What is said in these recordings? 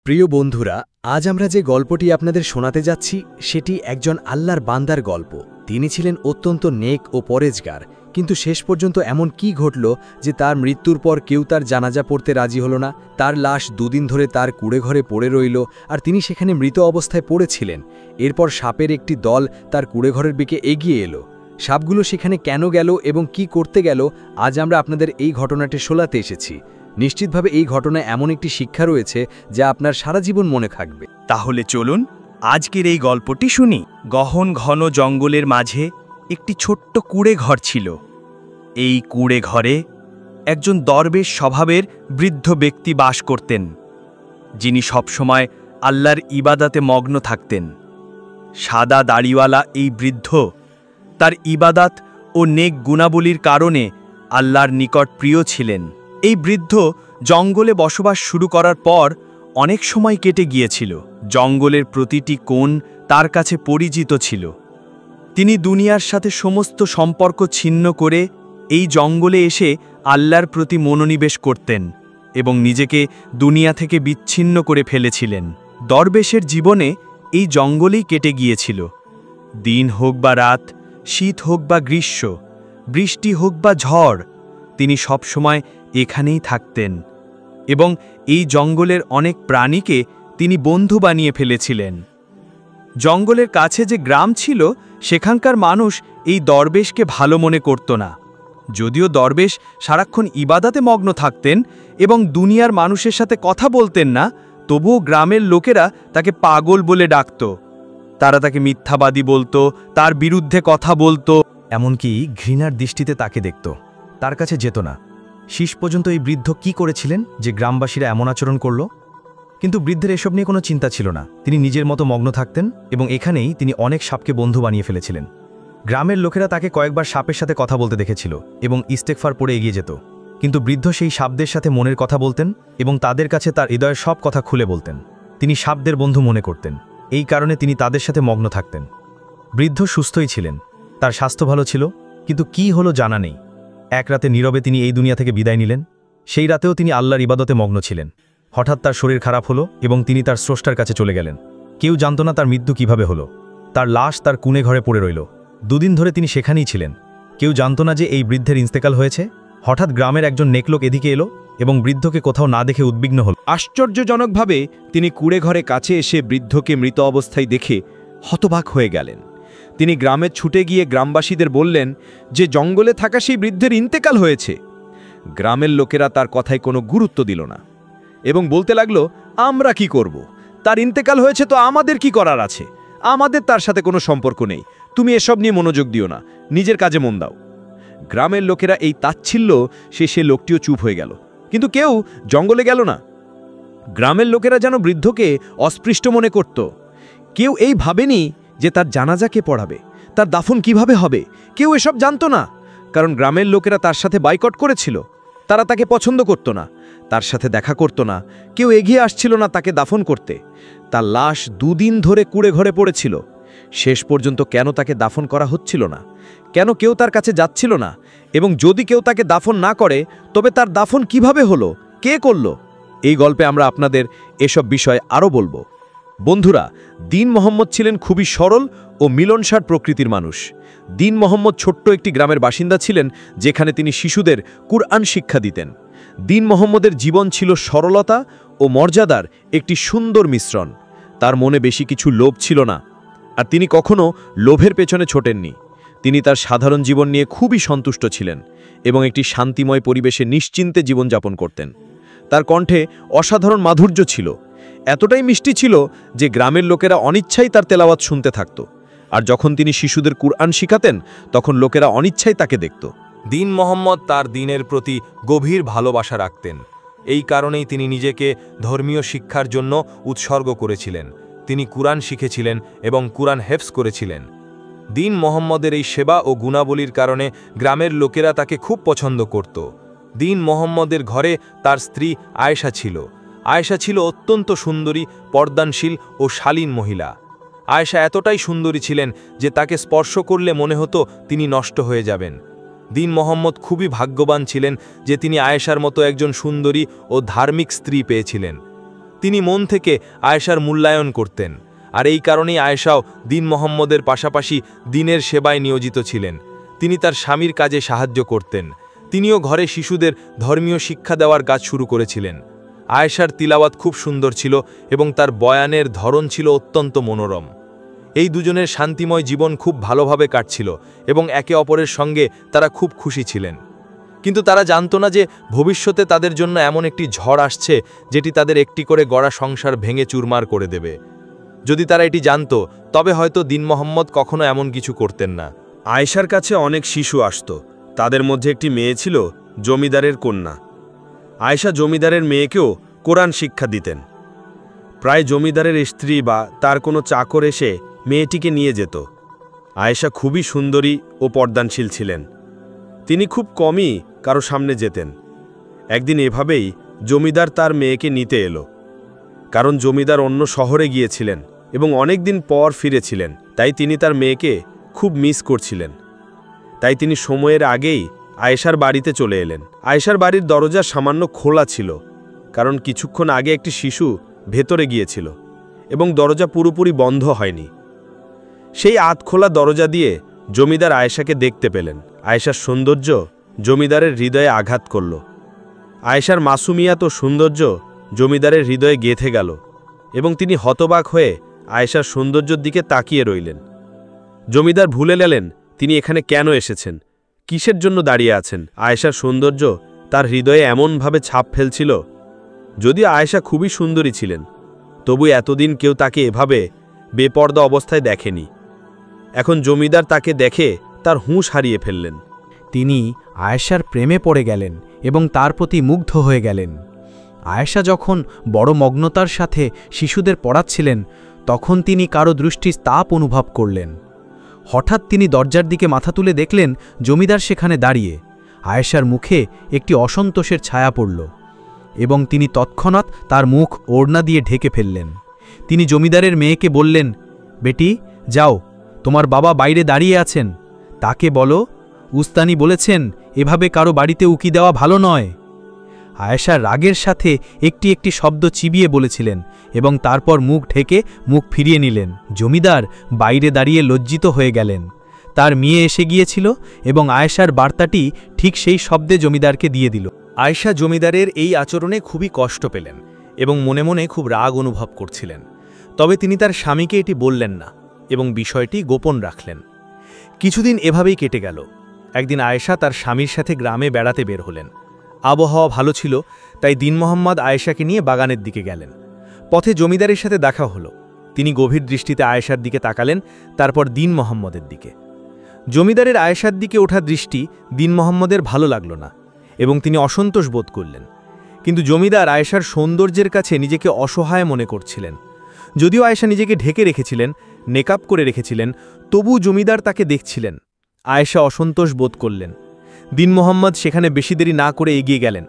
প্রিয় বন্ধুরা, আজ আমরা যে গল্পটি আপনাদের শোনাতে যাচ্ছি সেটি একজন আল্লাহর বান্দার গল্প। তিনি ছিলেন অত্যন্ত নেক ও পরেজগার, কিন্তু শেষ পর্যন্ত এমন কি ঘটল যে তার মৃত্যুর পর কেউ তার জানাজা পড়তে রাজি হল না। তার লাশ দুদিন ধরে তার কুঁড়েঘরে পড়ে রইল, আর তিনি সেখানে মৃত অবস্থায় পড়েছিলেন। এরপর সাপের একটি দল তার কুঁড়েঘরের দিকে এগিয়ে এলো। সাপগুলো সেখানে কেন গেল এবং কি করতে গেল, আজ আমরা আপনাদের এই ঘটনাটি শোনাতে এসেছি। নিশ্চিতভাবে এই ঘটনায় এমন একটি শিক্ষা রয়েছে যা আপনার সারা জীবন মনে থাকবে। তাহলে চলুন আজকের এই গল্পটি শুনি। গহন ঘন জঙ্গলের মাঝে একটি ছোট্ট কুঁড়ে ঘর ছিল। এই কুঁড়ে ঘরে একজন দরবেশ স্বভাবের বৃদ্ধ ব্যক্তি বাস করতেন, যিনি সবসময় আল্লাহর ইবাদাতে মগ্ন থাকতেন। সাদা দাড়িওয়ালা এই বৃদ্ধ তার ইবাদাত ও নেক গুণাবলীর কারণে আল্লাহর নিকট প্রিয় ছিলেন। এই বৃদ্ধ জঙ্গলে বসবাস শুরু করার পর অনেক সময় কেটে গিয়েছিল। জঙ্গলের প্রতিটি কোণ তার কাছে পরিচিত ছিল। তিনি দুনিয়ার সাথে সমস্ত সম্পর্ক ছিন্ন করে এই জঙ্গলে এসে আল্লাহর প্রতি মনোনিবেশ করতেন এবং নিজেকে দুনিয়া থেকে বিচ্ছিন্ন করে ফেলেছিলেন। দরবেশের জীবনে এই জঙ্গলেই কেটে গিয়েছিল। দিন হোক বা রাত, শীত হোক বা গ্রীষ্ম, বৃষ্টি হোক বা ঝড়, তিনি সবসময় এখানেই থাকতেন এবং এই জঙ্গলের অনেক প্রাণীকে তিনি বন্ধু বানিয়ে ফেলেছিলেন। জঙ্গলের কাছে যে গ্রাম ছিল সেখানকার মানুষ এই দরবেশকে ভালো মনে করত না। যদিও দরবেশ সারাক্ষণ ইবাদাতে মগ্ন থাকতেন এবং দুনিয়ার মানুষের সাথে কথা বলতেন না, তবুও গ্রামের লোকেরা তাকে পাগল বলে ডাকত। তারা তাকে মিথ্যাবাদী বলতো, তার বিরুদ্ধে কথা বলতো, এমনকি ঘৃণার দৃষ্টিতে তাকে দেখত, তার কাছে যেত না। শেষ পর্যন্ত এই বৃদ্ধ কি করেছিলেন যে গ্রামবাসীরা এমন আচরণ করল? কিন্তু বৃদ্ধের এসব নিয়ে কোনো চিন্তা ছিল না। তিনি নিজের মতো মগ্ন থাকতেন এবং এখানেই তিনি অনেক সাপকে বন্ধু বানিয়ে ফেলেছিলেন। গ্রামের লোকেরা তাকে কয়েকবার সাপের সাথে কথা বলতে দেখেছিল এবং ইস্তেগফার পড়ে এগিয়ে যেত। কিন্তু বৃদ্ধ সেই সাপদের সাথে মনের কথা বলতেন এবং তাদের কাছে তার হৃদয়ের সব কথা খুলে বলতেন। তিনি সাপদের বন্ধু মনে করতেন, এই কারণে তিনি তাদের সাথে মগ্ন থাকতেন। বৃদ্ধ সুস্থই ছিলেন, তার স্বাস্থ্য ভালো ছিল, কিন্তু কি হলো জানা নেই। এক রাতে নীরবে তিনি এই দুনিয়া থেকে বিদায় নিলেন। সেই রাতেও তিনি আল্লাহর ইবাদতে মগ্ন ছিলেন। হঠাৎ তার শরীর খারাপ হলো এবং তিনি তার স্রষ্টার কাছে চলে গেলেন। কেউ জানত না তার মৃত্যু কিভাবে হলো। তার লাশ তার কুঁড়ে ঘরে পড়ে রইল। দুদিন ধরে তিনি সেখানেই ছিলেন। কেউ জানত না যে এই বৃদ্ধের ইন্তেকাল হয়েছে। হঠাৎ গ্রামের একজন নেকলোক এদিকে এলো এবং বৃদ্ধকে কোথাও না দেখে উদ্বিগ্ন হল। আশ্চর্যজনকভাবে তিনি কুঁড়ে ঘরে কাছে এসে বৃদ্ধকে মৃত অবস্থায় দেখে হতবাক হয়ে গেলেন। তিনি গ্রামে ছুটে গিয়ে গ্রামবাসীদের বললেন যে জঙ্গলে থাকা সেই বৃদ্ধের ইন্তেকাল হয়েছে। গ্রামের লোকেরা তার কথায় কোনো গুরুত্ব দিল না এবং বলতে লাগলো, আমরা কি করব? তার ইন্তেকাল হয়েছে তো আমাদের কি করার আছে? আমাদের তার সাথে কোনো সম্পর্ক নেই। তুমি এসব নিয়ে মনোযোগ দিও না, নিজের কাজে মন দাও। গ্রামের লোকেরা এই তাচ্ছিল্য সে লোকটিও চুপ হয়ে গেল, কিন্তু কেউ জঙ্গলে গেল না। গ্রামের লোকেরা যেন বৃদ্ধকে অস্পৃষ্ট মনে করত। কেউ এই ভাবেনি যে তার জানাজা কে পড়াবে, তার দাফন কিভাবে হবে। কেউ এসব জানত না, কারণ গ্রামের লোকেরা তার সাথে বয়কট করেছিল। তারা তাকে পছন্দ করত না, তার সাথে দেখা করত না। কেউ এগিয়ে আসছিল না তাকে দাফন করতে। তার লাশ দুদিন ধরে কুঁড়ে ঘরে পড়েছিল। শেষ পর্যন্ত কেন তাকে দাফন করা হচ্ছিল না? কেন কেউ তার কাছে যাচ্ছিল না? এবং যদি কেউ তাকে দাফন না করে তবে তার দাফন কিভাবে হলো, কে করল? এই গল্পে আমরা আপনাদের এসব বিষয় আরও বলবো। বন্ধুরা, দীন মোহাম্মদ ছিলেন খুবই সরল ও মিলনসার প্রকৃতির মানুষ। দীন মোহাম্মদ ছোট্ট একটি গ্রামের বাসিন্দা ছিলেন, যেখানে তিনি শিশুদের কুরআন শিক্ষা দিতেন। দীন মোহাম্মদের জীবন ছিল সরলতা ও মর্যাদার একটি সুন্দর মিশ্রণ। তার মনে বেশি কিছু লোভ ছিল না, আর তিনি কখনো লোভের পেছনে ছোটেননি। তিনি তার সাধারণ জীবন নিয়ে খুবই সন্তুষ্ট ছিলেন এবং একটি শান্তিময় পরিবেশে নিশ্চিন্তে জীবনযাপন করতেন। তার কণ্ঠে অসাধারণ মাধুর্য ছিল, এতটাই মিষ্টি ছিল যে গ্রামের লোকেরা অনিচ্ছাই তার তেলাওয়াত শুনতে থাকত। আর যখন তিনি শিশুদের কুরআন শিখাতেন তখন লোকেরা অনিচ্ছাই তাকে দেখত। দীন মোহাম্মদ তার দ্বীনের প্রতি গভীর ভালোবাসা রাখতেন। এই কারণেই তিনি নিজেকে ধর্মীয় শিক্ষার জন্য উৎসর্গ করেছিলেন। তিনি কুরআন শিখেছিলেন এবং কুরআন হেফজ করেছিলেন। দীন মোহাম্মদের এই সেবা ও গুণাবলীর কারণে গ্রামের লোকেরা তাকে খুব পছন্দ করত। দীন মোহাম্মদের ঘরে তার স্ত্রী আয়েশা ছিল। আয়েশা ছিল অত্যন্ত সুন্দরী, পর্দানশীল ও শালীন মহিলা। আয়েশা এতটাই সুন্দরী ছিলেন যে তাকে স্পর্শ করলে মনে হতো তিনি নষ্ট হয়ে যাবেন। দীন মোহাম্মদ খুবই ভাগ্যবান ছিলেন যে তিনি আয়েশার মতো একজন সুন্দরী ও ধার্মিক স্ত্রী পেয়েছিলেন। তিনি মন থেকে আয়েশার মূল্যায়ন করতেন, আর এই কারণেই আয়েশাও দিন মোহাম্মদের পাশাপাশি দিনের সেবায় নিয়োজিত ছিলেন। তিনি তার স্বামীর কাজে সাহায্য করতেন। তিনিও ঘরে শিশুদের ধর্মীয় শিক্ষা দেওয়ার কাজ শুরু করেছিলেন। আয়েশার তিলাওয়াত খুব সুন্দর ছিল এবং তার বয়ানের ধরন ছিল অত্যন্ত মনোরম। এই দুজনের শান্তিময় জীবন খুব ভালোভাবে কাটছিল এবং একে অপরের সঙ্গে তারা খুব খুশি ছিলেন। কিন্তু তারা জানতো না যে ভবিষ্যতে তাদের জন্য এমন একটি ঝড় আসছে যেটি তাদের একটি করে গড়া সংসার ভেঙে চুরমার করে দেবে। যদি তারা এটি জানতো তবে হয়তো দিন মোহাম্মদ কখনো এমন কিছু করতেন না। আয়েশার কাছে অনেক শিশু আসত। তাদের মধ্যে একটি মেয়ে ছিল জমিদারের কন্যা। আয়েশা জমিদারের মেয়েকেও কোরআন শিক্ষা দিতেন। প্রায় জমিদারের স্ত্রী বা তার কোনো চাকর এসে মেয়েটিকে নিয়ে যেত। আয়েশা খুবই সুন্দরী ও পর্দানশীল ছিলেন। তিনি খুব কমই কারো সামনে যেতেন। একদিন এভাবেই জমিদার তার মেয়েকে নিতে এলো। কারণ জমিদার অন্য শহরে গিয়েছিলেন এবং অনেক দিন পর ফিরেছিলেন, তাই তিনি তার মেয়েকে খুব মিস করছিলেন। তাই তিনি সময়ের আগেই আয়েশার বাড়িতে চলে এলেন। আয়েশার বাড়ির দরজা সামান্য খোলা ছিল, কারণ কিছুক্ষণ আগে একটি শিশু ভেতরে গিয়েছিল এবং দরজা পুরোপুরি বন্ধ হয়নি। সেই আধখোলা দরজা দিয়ে জমিদার আয়েশাকে দেখতে পেলেন। আয়েশার সৌন্দর্য জমিদারের হৃদয়ে আঘাত করল। আয়েশার মাসুমিয়াত ও সৌন্দর্য জমিদারের হৃদয়ে গেঁথে গেল এবং তিনি হতবাক হয়ে আয়েশার সৌন্দর্যের দিকে তাকিয়ে রইলেন। জমিদার ভুলে গেলেন তিনি এখানে কেন এসেছেন, কিসের জন্য দাঁড়িয়ে আছেন। আয়েশার সৌন্দর্য তার হৃদয়ে এমনভাবে ছাপ ফেলছিল। যদিও আয়েশা খুবই সুন্দরী ছিলেন, তবু এতদিন কেউ তাকে এভাবে বেপর্দা অবস্থায় দেখেনি। এখন জমিদার তাকে দেখে তার হুঁশ হারিয়ে ফেললেন। তিনি আয়েশার প্রেমে পড়ে গেলেন এবং তার প্রতি মুগ্ধ হয়ে গেলেন। আয়েশা যখন বড় মগ্নতার সাথে শিশুদের পড়াচ্ছিলেন, তখন তিনি কারো দৃষ্টির তাপ অনুভব করলেন। হঠাৎ তিনি দরজার দিকে মাথা তুলে দেখলেন জমিদার সেখানে দাঁড়িয়ে। আয়েশার মুখে একটি অসন্তোষের ছায়া পড়ল এবং তিনি তৎক্ষণাৎ তার মুখ ওড়না দিয়ে ঢেকে ফেললেন। তিনি জমিদারের মেয়েকে বললেন, বেটি যাও, তোমার বাবা বাইরে দাঁড়িয়ে আছেন, তাকে বলো উস্তানি বলেছেন এভাবে কারো বাড়িতে উকি দেওয়া ভালো নয়। আয়েশা রাগের সাথে একটি একটি শব্দ চিবিয়ে বলেছিলেন এবং তারপর মুখ ঢেকে মুখ ফিরিয়ে নিলেন। জমিদার বাইরে দাঁড়িয়ে লজ্জিত হয়ে গেলেন। তার মেয়ে এসে গিয়েছিল এবং আয়েশার বার্তাটি ঠিক সেই শব্দে জমিদারকে দিয়ে দিল। আয়েশা জমিদারের এই আচরণে খুবই কষ্ট পেলেন এবং মনে মনে খুব রাগ অনুভব করছিলেন। তবে তিনি তার স্বামীকে এটি বললেন না এবং বিষয়টি গোপন রাখলেন। কিছুদিন এভাবেই কেটে গেল। একদিন আয়েশা তার স্বামীর সাথে গ্রামে বেড়াতে বের হলেন। আবহাওয়া ভালো ছিল, তাই দিন মোহাম্মদ আয়েশাকে নিয়ে বাগানের দিকে গেলেন। পথে জমিদারের সাথে দেখা হলো। তিনি গভীর দৃষ্টিতে আয়েশার দিকে তাকালেন, তারপর দিন মোহাম্মদের দিকে। জমিদারের আয়েশার দিকে ওঠা দৃষ্টি দিন মোহাম্মদের ভালো লাগল না এবং তিনি অসন্তোষ বোধ করলেন। কিন্তু জমিদার আয়েশার সৌন্দর্যের কাছে নিজেকে অসহায় মনে করছিলেন। যদিও আয়েশা নিজেকে ঢেকে রেখেছিলেন, নেকআপ করে রেখেছিলেন, তবু জমিদার তাকে দেখছিলেন। আয়েশা অসন্তোষ বোধ করলেন। দিন মোহাম্মদ সেখানে বেশি দেরি না করে এগিয়ে গেলেন।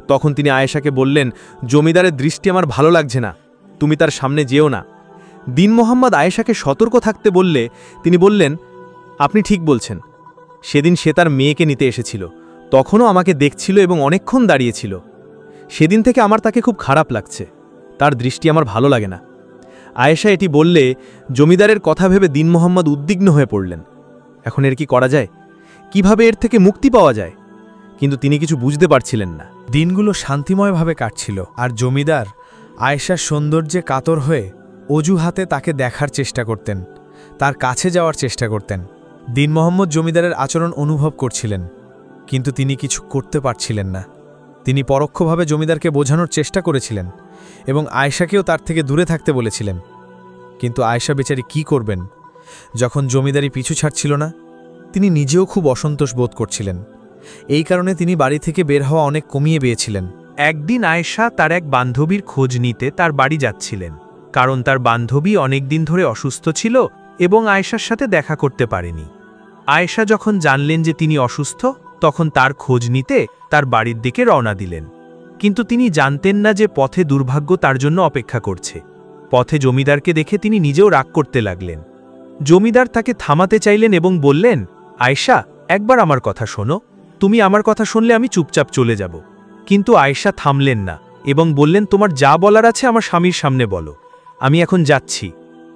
তখন তিনি আয়েশাকে বললেন, জমিদারের দৃষ্টি আমার ভালো লাগছে না, তুমি তার সামনে যেও না। দিন মোহাম্মদ আয়েশাকে সতর্ক থাকতে বললে তিনি বললেন, আপনি ঠিক বলছেন, সেদিন সে তার মেয়েকে নিতে এসেছিল, তখনও আমাকে দেখছিল এবং অনেকক্ষণ দাঁড়িয়েছিল। সেদিন থেকে আমার তাকে খুব খারাপ লাগছে, তার দৃষ্টি আমার ভালো লাগে না। আয়েশা এটি বললে জমিদারের কথা ভেবে দিন মোহাম্মদ উদ্বিগ্ন হয়ে পড়লেন। এখন এর কি করা যায়, কিভাবে এর থেকে মুক্তি পাওয়া যায়? কিন্তু তিনি কিছু বুঝতে পারছিলেন না। দিনগুলো শান্তিময়ভাবে কাটছিল আর জমিদার আয়েশার সৌন্দর্যে কাতর হয়ে অজুহাতে তাকে দেখার চেষ্টা করতেন, তার কাছে যাওয়ার চেষ্টা করতেন। দিন মোহাম্মদ জমিদারের আচরণ অনুভব করছিলেন, কিন্তু তিনি কিছু করতে পারছিলেন না। তিনি পরোক্ষভাবে জমিদারকে বোঝানোর চেষ্টা করেছিলেন এবং আয়েশাকেও তার থেকে দূরে থাকতে বলেছিলেন। কিন্তু আয়েশা বেচারি কি করবেন? যখন জমিদারি পিছু ছাড়ছিল না, তিনি নিজেও খুব অসন্তোষ বোধ করছিলেন। এই কারণে তিনি বাড়ি থেকে বের হওয়া অনেক কমিয়ে পেয়েছিলেন। একদিন আয়েশা তার এক বান্ধবীর খোঁজ নিতে তার বাড়ি যাচ্ছিলেন, কারণ তার বান্ধবী অনেক দিন ধরে অসুস্থ ছিল এবং আয়েশার সাথে দেখা করতে পারেনি। আয়েশা যখন জানলেন যে তিনি অসুস্থ, তখন তার খোঁজ নিতে তার বাড়ির দিকে রওনা দিলেন। কিন্তু তিনি জানতেন না যে পথে দুর্ভাগ্য তার জন্য অপেক্ষা করছে। পথে জমিদারকে দেখে তিনি নিজেও রাগ করতে লাগলেন। জমিদার তাকে থামাতে চাইলেন এবং বললেন, আয়েশা, একবার আমার কথা শোনো, তুমি আমার কথা শুনলে আমি চুপচাপ চলে যাব। কিন্তু আয়েশা থামলেন না এবং বললেন, তোমার যা বলার আছে আমার স্বামীর সামনে বলো, আমি এখন যাচ্ছি।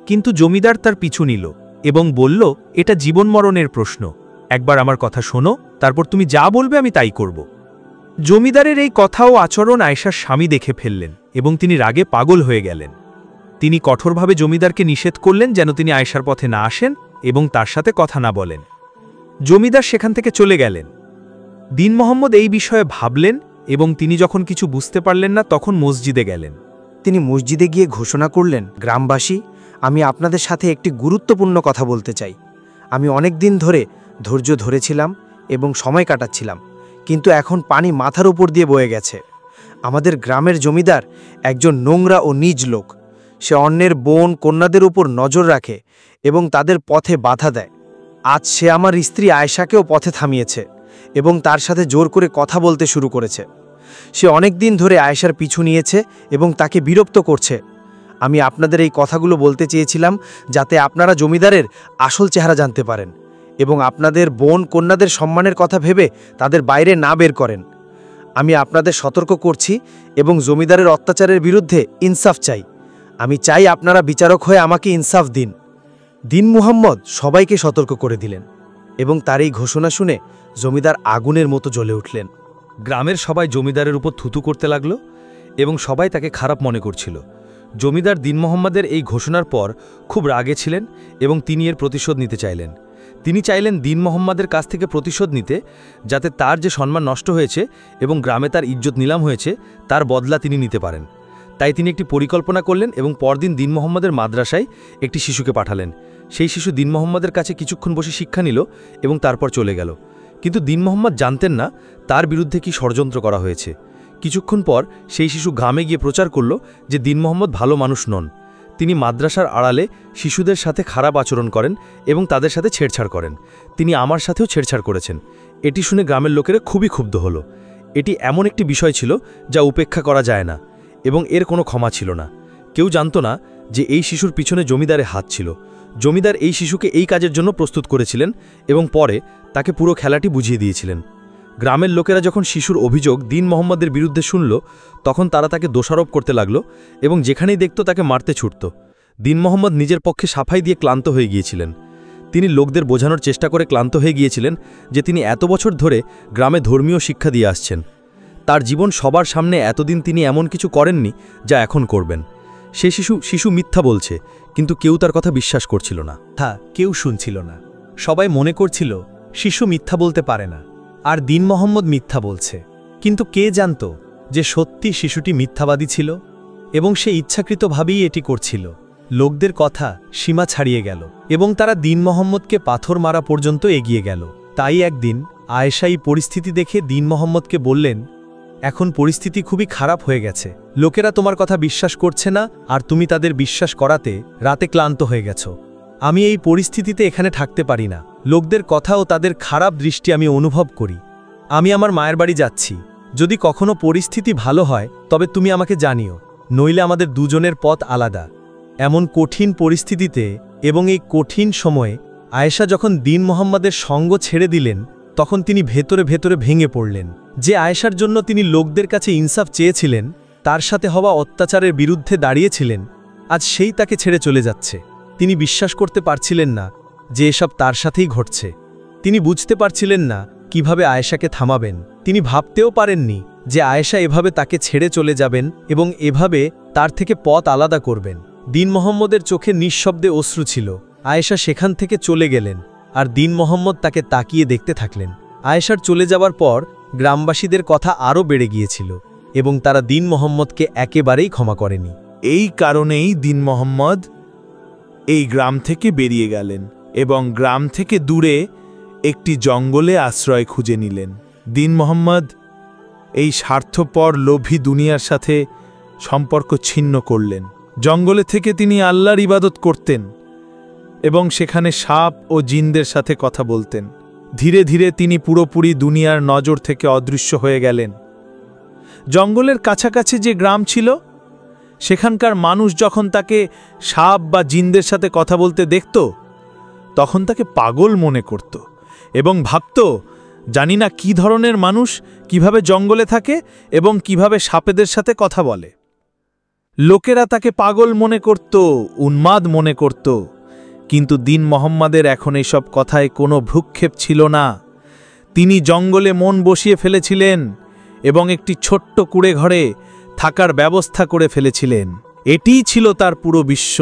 কিন্তু জমিদার তার পিছু নিল এবং বলল, এটা জীবন মরণের প্রশ্ন, একবার আমার কথা শোনো, তারপর তুমি যা বলবে আমি তাই করব। জমিদারের এই কথা ও আচরণ আয়েশার স্বামী দেখে ফেললেন এবং তিনি রাগে পাগল হয়ে গেলেন। তিনি কঠোরভাবে জমিদারকে নিষেধ করলেন যেন তিনি আয়েশার পথে না আসেন এবং তার সাথে কথা না বলেন। জমিদার সেখান থেকে চলে গেলেন। দীন মোহাম্মদ এই বিষয়ে ভাবলেন এবং তিনি যখন কিছু বুঝতে পারলেন না তখন মসজিদে গেলেন। তিনি মসজিদে গিয়ে ঘোষণা করলেন, গ্রামবাসী, আমি আপনাদের সাথে একটি গুরুত্বপূর্ণ কথা বলতে চাই। আমি অনেক দিন ধরে ধৈর্য ধরেছিলাম এবং সময় কাটাচ্ছিলাম, কিন্তু এখন পানি মাথার উপর দিয়ে বয়ে গেছে। আমাদের গ্রামের জমিদার একজন নোংরা ও নীচ লোক। সে অন্যের বোন কন্যাদের উপর নজর রাখে এবং তাদের পথে বাধা দেয়। আজ সে আমার স্ত্রী আয়েশাকেও পথে থামিয়েছে এবং তার সাথে জোর করে কথা বলতে শুরু করেছে। সে অনেক দিন ধরে আয়েশার পিছু নিয়েছে এবং তাকে বিরক্ত করছে। আমি আপনাদের এই কথাগুলো বলতে চেয়েছিলাম যাতে আপনারা জমিদারের আসল চেহারা জানতে পারেন এবং আপনাদের বোন কন্যাদের সম্মানের কথা ভেবে তাদের বাইরে না বের করেন। আমি আপনাদের সতর্ক করছি এবং জমিদারের অত্যাচারের বিরুদ্ধে ইনসাফ চাই। আমি চাই আপনারা বিচারক হয়ে আমাকে ইনসাফ দিন। দীন মুহাম্মদ সবাইকে সতর্ক করে দিলেন এবং তার এই ঘোষণা শুনে জমিদার আগুনের মতো জ্বলে উঠলেন। গ্রামের সবাই জমিদারের উপর থুতু করতে লাগল এবং সবাই তাকে খারাপ মনে করছিল। জমিদার দীন মোহাম্মদের এই ঘোষণার পর খুব রাগে ছিলেন এবং তিনি এর প্রতিশোধ নিতে চাইলেন। তিনি চাইলেন দীন মোহাম্মদের কাছ থেকে প্রতিশোধ নিতে, যাতে তার যে সম্মান নষ্ট হয়েছে এবং গ্রামে তার ইজ্জত নিলাম হয়েছে তার বদলা তিনি নিতে পারেন। তাই তিনি একটি পরিকল্পনা করলেন এবং পরদিন দীন মোহাম্মদের মাদ্রাসায় একটি শিশুকে পাঠালেন। সেই শিশু দীন মোহাম্মদের কাছে কিছুক্ষণ বসে শিক্ষা নিল এবং তারপর চলে গেল। কিন্তু দীন মোহাম্মদ জানতেন না তার বিরুদ্ধে কি ষড়যন্ত্র করা হয়েছে। কিছুক্ষণ পর সেই শিশু গ্রামে গিয়ে প্রচার করল যে দীন মোহাম্মদ ভালো মানুষ নন। তিনি মাদ্রাসার আড়ালে শিশুদের সাথে খারাপ আচরণ করেন এবং তাদের সাথে ছেড়ছাড় করেন। তিনি আমার সাথেও ছেড়ছাড় করেছেন। এটি শুনে গ্রামের লোকেরা খুবই ক্ষুব্ধ হল। এটি এমন একটি বিষয় ছিল যা উপেক্ষা করা যায় না এবং এর কোনো ক্ষমা ছিল না। কেউ জানত না যে এই শিশুর পিছনে জমিদারের হাত ছিল। জমিদার এই শিশুকে এই কাজের জন্য প্রস্তুত করেছিলেন এবং পরে তাকে পুরো খেলাটি বুঝিয়ে দিয়েছিলেন। গ্রামের লোকেরা যখন শিশুর অভিযোগ দীন মোহাম্মদের বিরুদ্ধে শুনল তখন তারা তাকে দোষারোপ করতে লাগল এবং যেখানেই দেখত তাকে মারতে ছুটত। দীন মোহাম্মদ নিজের পক্ষে সাফাই দিয়ে ক্লান্ত হয়ে গিয়েছিলেন। তিনি লোকদের বোঝানোর চেষ্টা করে ক্লান্ত হয়ে গিয়েছিলেন যে তিনি এত বছর ধরে গ্রামে ধর্মীয় শিক্ষা দিয়ে আসছেন। তার জীবন সবার সামনে এতদিন তিনি এমন কিছু করেননি যা এখন করবেন। সে শিশু মিথ্যা বলছে, কিন্তু কেউ তার কথা বিশ্বাস করছিল না। কেউ শুনছিল না। সবাই মনে করছিল শিশু মিথ্যা বলতে পারে না আর দীন মোহাম্মদ মিথ্যা বলছে। কিন্তু কে জানত যে সত্যি শিশুটি মিথ্যাবাদী ছিল এবং সে ইচ্ছাকৃতভাবেই এটি করছিল। লোকদের কথা সীমা ছাড়িয়ে গেল এবং তারা দীন মোহাম্মদকে পাথর মারা পর্যন্ত এগিয়ে গেল। তাই একদিন আয়েশা এই পরিস্থিতি দেখে দীন মোহাম্মদকে বললেন, এখন পরিস্থিতি খুবই খারাপ হয়ে গেছে। লোকেরা তোমার কথা বিশ্বাস করছে না আর তুমি তাদের বিশ্বাস করাতে রাতে ক্লান্ত হয়ে গেছ। আমি এই পরিস্থিতিতে এখানে থাকতে পারি না। লোকদের কথা ও তাদের খারাপ দৃষ্টি আমি অনুভব করি। আমি আমার মায়ের বাড়ি যাচ্ছি। যদি কখনো পরিস্থিতি ভালো হয় তবে তুমি আমাকে জানিও, নইলে আমাদের দুজনের পথ আলাদা। এমন কঠিন পরিস্থিতিতে এবং এই কঠিন সময়ে আয়েশা যখন দীন মোহাম্মদের সঙ্গ ছেড়ে দিলেন তখন তিনি ভেতরে ভেতরে ভেঙে পড়লেন। যে আয়েশার জন্য তিনি লোকদের কাছে ইনসাফ চেয়েছিলেন, তার সাথে হওয়া অত্যাচারের বিরুদ্ধে দাঁড়িয়েছিলেন, আজ সেই তাকে ছেড়ে চলে যাচ্ছে। তিনি বিশ্বাস করতে পারছিলেন না যে এসব তার সাথেই ঘটছে। তিনি বুঝতে পারছিলেন না কিভাবে আয়েশাকে থামাবেন। তিনি ভাবতেও পারেননি যে আয়েশা এভাবে তাকে ছেড়ে চলে যাবেন এবং এভাবে তার থেকে পথ আলাদা করবেন। দীন মোহাম্মদের চোখে নিঃশব্দে অশ্রু ছিল। আয়েশা সেখান থেকে চলে গেলেন আর দীন মোহাম্মদ তাকে তাকিয়ে দেখতে থাকলেন। আয়েশার চলে যাওয়ার পর গ্রামবাসীদের কথা আরও বেড়ে গিয়েছিল এবং তারা দীন মোহাম্মদকে একেবারেই ক্ষমা করেনি। এই কারণেই দীন মোহাম্মদ এই গ্রাম থেকে বেরিয়ে গেলেন এবং গ্রাম থেকে দূরে একটি জঙ্গলে আশ্রয় খুঁজে নিলেন। দীন মোহাম্মদ এই স্বার্থপর লোভী দুনিয়ার সাথে সম্পর্ক ছিন্ন করলেন। জঙ্গলে থেকে তিনি আল্লাহর ইবাদত করতেন এবং সেখানে সাপ ও জিনদের সাথে কথা বলতেন। ধীরে ধীরে তিনি পুরোপুরি দুনিয়ার নজর থেকে অদৃশ্য হয়ে গেলেন। জঙ্গলের কাছাকাছি যে গ্রাম ছিল সেখানকার মানুষ যখন তাকে সাপ বা জিনদের সাথে কথা বলতে দেখত তখন তাকে পাগল মনে করত এবং ভাবত জানি না কি ধরনের মানুষ কিভাবে জঙ্গলে থাকে এবং কিভাবে সাপেদের সাথে কথা বলে। লোকেরা তাকে পাগল মনে করত, উন্মাদ মনে করত, কিন্তু দীন মোহাম্মদের এখন এইসব কথায় কোনো ভ্রুক্ষেপ ছিল না। তিনি জঙ্গলে মন বসিয়ে ফেলেছিলেন এবং একটি ছোট্ট কুঁড়ে ঘরে থাকার ব্যবস্থা করে ফেলেছিলেন। এটিই ছিল তার পুরো বিশ্ব।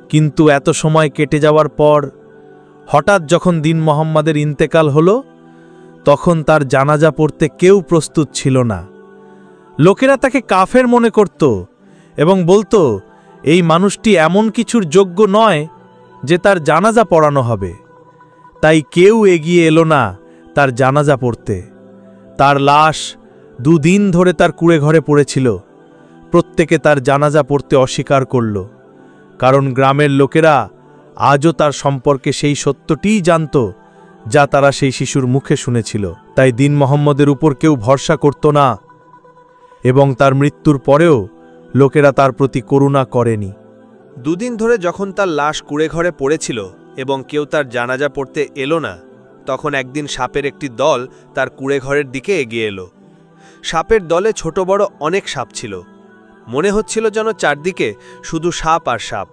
কিন্তু এত সময় কেটে যাওয়ার পর হঠাৎ যখন দীন মোহাম্মদের ইন্তেকাল হলো, তখন তার জানাজা পড়তে কেউ প্রস্তুত ছিল না। লোকেরা তাকে কাফের মনে করত এবং বলতো এই মানুষটি এমন কিছুর যোগ্য নয় যে তার জানাজা পড়ানো হবে। তাই কেউ এগিয়ে এলো না তার জানাজা পড়তে। তার লাশ 2 দিন ধরে তার কুঁড়ে ঘরে পড়েছিল। প্রত্যেকে তার জানাজা পড়তে অস্বীকার করল, কারণ গ্রামের লোকেরা আজও তার সম্পর্কে সেই সত্যটিই জানত যা তারা সেই শিশুর মুখে শুনেছিল। তাই দীন মোহাম্মদের উপর কেউ ভরসা করত না এবং তার মৃত্যুর পরেও লোকেরা তার প্রতি করুণা করেনি। 2 দিন ধরে যখন তার লাশ কুঁড়ে ঘরে পড়েছিল এবং কেউ তার জানাজা পড়তে এলো না, তখন একদিন সাপের একটি দল তার কুঁড়ে ঘরের দিকে এগিয়ে এলো। সাপের দলে ছোট বড় অনেক সাপ ছিল। মনে হচ্ছিল যেন চারদিকে শুধু সাপ আর সাপ।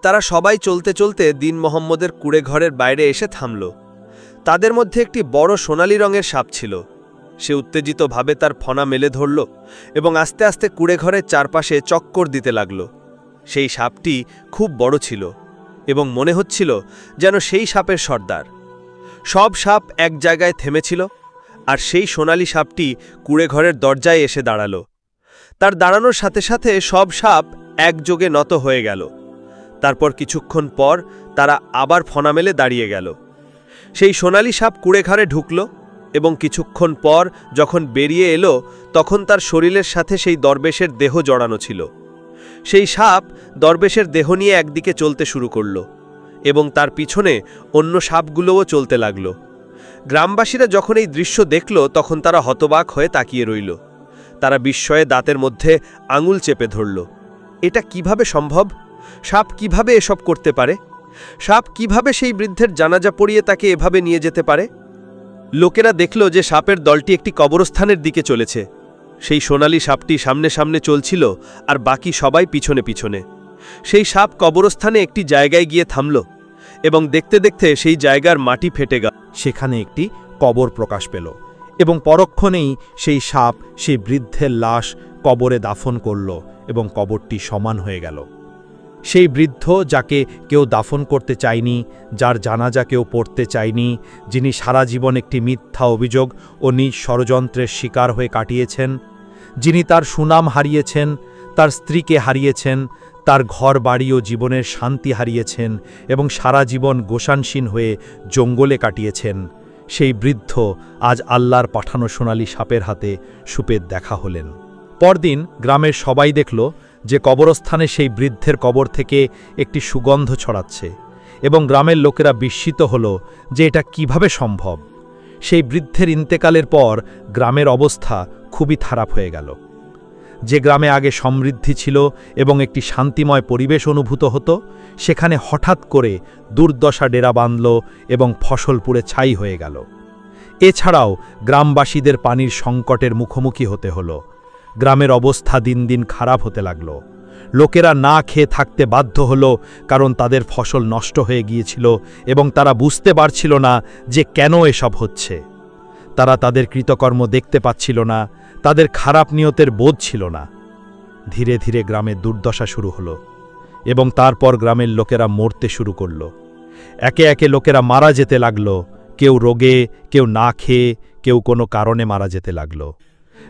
তারা সবাই চলতে চলতে দীন মোহাম্মদের কুঁড়ে ঘরের বাইরে এসে থামল। তাদের মধ্যে একটি বড় সোনালী রঙের সাপ ছিল। সে উত্তেজিতভাবে তার ফনা মেলে ধরল এবং আস্তে আস্তে কুঁড়ে ঘরের চারপাশে চক্কর দিতে লাগল। সেই সাপটি খুব বড় ছিল এবং মনে হচ্ছিল যেন সেই সাপের সর্দার। সব সাপ এক জায়গায় থেমেছিল আর সেই সোনালী সাপটি কুঁড়ে ঘরের দরজায় এসে দাঁড়াল। তার দাঁড়ানোর সাথে সাথে সব সাপ একযোগে নত হয়ে গেল। তারপর কিছুক্ষণ পর তারা আবার ফনা মেলে দাঁড়িয়ে গেল। সেই সোনালী সাপ কুঁড়ে ঘরে ঢুকল এবং কিছুক্ষণ পর যখন বেরিয়ে এলো, তখন তার শরীরের সাথে সেই দরবেশের দেহ জড়ানো ছিল। সেই সাপ দরবেশের দেহ নিয়ে একদিকে চলতে শুরু করল এবং তার পিছনে অন্য সাপগুলোও চলতে লাগল। গ্রামবাসীরা যখন এই দৃশ্য দেখল, তখন তারা হতবাক হয়ে তাকিয়ে রইল। তারা বিস্ময়ে দাঁতের মধ্যে আঙুল চেপে ধরল। এটা কিভাবে সম্ভব? সাপ কিভাবে এসব করতে পারে? সাপ কিভাবে সেই বৃদ্ধের জানাজা পড়িয়ে তাকে এভাবে নিয়ে যেতে পারে? লোকেরা দেখল যে সাপের দলটি একটি কবরস্থানের দিকে চলেছে। সেই সোনালী সাপটি সামনে সামনে চলছিল আর বাকি সবাই পিছনে পিছনে। সেই সাপ কবরস্থানে একটি জায়গায় গিয়ে থামল এবং দেখতে দেখতে সেই জায়গার মাটি ফেটে গেল। সেখানে একটি কবর প্রকাশ পেল এবং পরক্ষণেই সেই সাপ সেই বৃদ্ধের লাশ কবরে দাফন করল এবং কবরটি সমান হয়ে গেল। সেই বৃদ্ধ যাকে কেউ দাফন করতে চায়নি, যার জানাজা কেউ পড়তে চায়নি, যিনি সারা জীবন একটি মিথ্যা অভিযোগ ও নিজ ষড়যন্ত্রের শিকার হয়ে কাটিয়েছেন, যিনি তার সুনাম হারিয়েছেন, তার স্ত্রীকে হারিয়েছেন, তার ঘর বাড়ি ও জীবনের শান্তি হারিয়েছেন এবং সারা জীবন গোসানসীন হয়ে জঙ্গলে কাটিয়েছেন, সেই বৃদ্ধ আজ আল্লাহর পাঠানো সোনালী সাপের হাতে সুপের দেখা হলেন। পরদিন গ্রামের সবাই দেখল যে কবরস্থানে সেই বৃদ্ধের কবর থেকে একটি সুগন্ধ ছড়াচ্ছে এবং গ্রামের লোকেরা বিস্মিত হল যে এটা কিভাবে সম্ভব। সেই বৃদ্ধের ইন্তেকালের পর গ্রামের অবস্থা খুবই খারাপ হয়ে গেল। যে গ্রামে আগে সমৃদ্ধি ছিল এবং একটি শান্তিময় পরিবেশ অনুভূত হতো, সেখানে হঠাৎ করে দুর্দশা ডেরা বাঁধল এবং ফসল পুড়ে ছাই হয়ে গেল। এছাড়াও গ্রামবাসীদের পানির সংকটের মুখোমুখি হতে হলো। গ্রামের অবস্থা দিন দিন খারাপ হতে লাগল। লোকেরা না খেয়ে থাকতে বাধ্য হল, কারণ তাদের ফসল নষ্ট হয়ে গিয়েছিল এবং তারা বুঝতে পারছিল না যে কেন এসব হচ্ছে। তারা তাদের কৃতকর্ম দেখতে পাচ্ছিল না, তাদের খারাপ নিয়তের বোধ ছিল না। ধীরে ধীরে গ্রামের দুর্দশা শুরু হলো এবং তারপর গ্রামের লোকেরা মরতে শুরু করল। একে একে লোকেরা মারা যেতে লাগল, কেউ রোগে, কেউ না খেয়ে, কেউ কোনো কারণে মারা যেতে লাগল।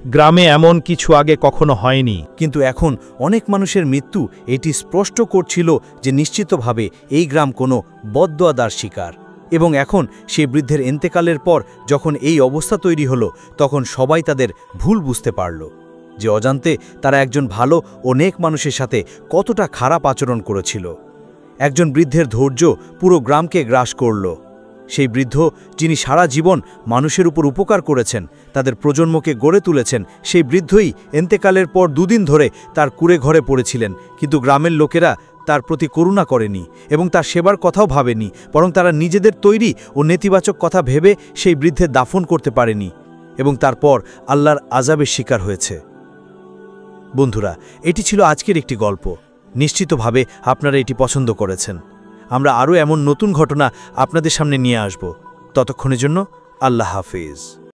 গ্রামে এমন কিছু আগে কখনো হয়নি, কিন্তু এখন অনেক মানুষের মৃত্যু এটি স্পষ্ট করছিল যে নিশ্চিতভাবে এই গ্রাম কোনো বদদোয়াদার শিকার। এবং এখন সেই বৃদ্ধের ইন্তেকালের পর যখন এই অবস্থা তৈরি হলো, তখন সবাই তাদের ভুল বুঝতে পারল যে অজান্তে তারা একজন ভালো ও নেক মানুষের সাথে কতটা খারাপ আচরণ করেছিল। একজন বৃদ্ধের ধৈর্য পুরো গ্রামকে গ্রাস করল। সেই বৃদ্ধ যিনি সারা জীবন মানুষের উপর উপকার করেছেন, তাদের প্রজন্মকে গড়ে তুলেছেন, সেই বৃদ্ধই ইন্তেকালের পর 2 দিন ধরে তার কুঁড়ে ঘরে পড়েছিলেন। কিন্তু গ্রামের লোকেরা তার প্রতি করুণা করেনি এবং তার সেবার কথাও ভাবেনি, বরং তারা নিজেদের তৈরি ও নেতিবাচক কথা ভেবে সেই বৃদ্ধের দাফন করতে পারেনি এবং তারপর আল্লাহর আযাবের শিকার হয়েছে। বন্ধুরা, এটি ছিল আজকের একটি গল্প। নিশ্চিতভাবে আপনারা এটি পছন্দ করেছেন। আমরা আরও এমন নতুন ঘটনা আপনাদের সামনে নিয়ে আসব। ততক্ষণের জন্য আল্লাহ হাফেজ।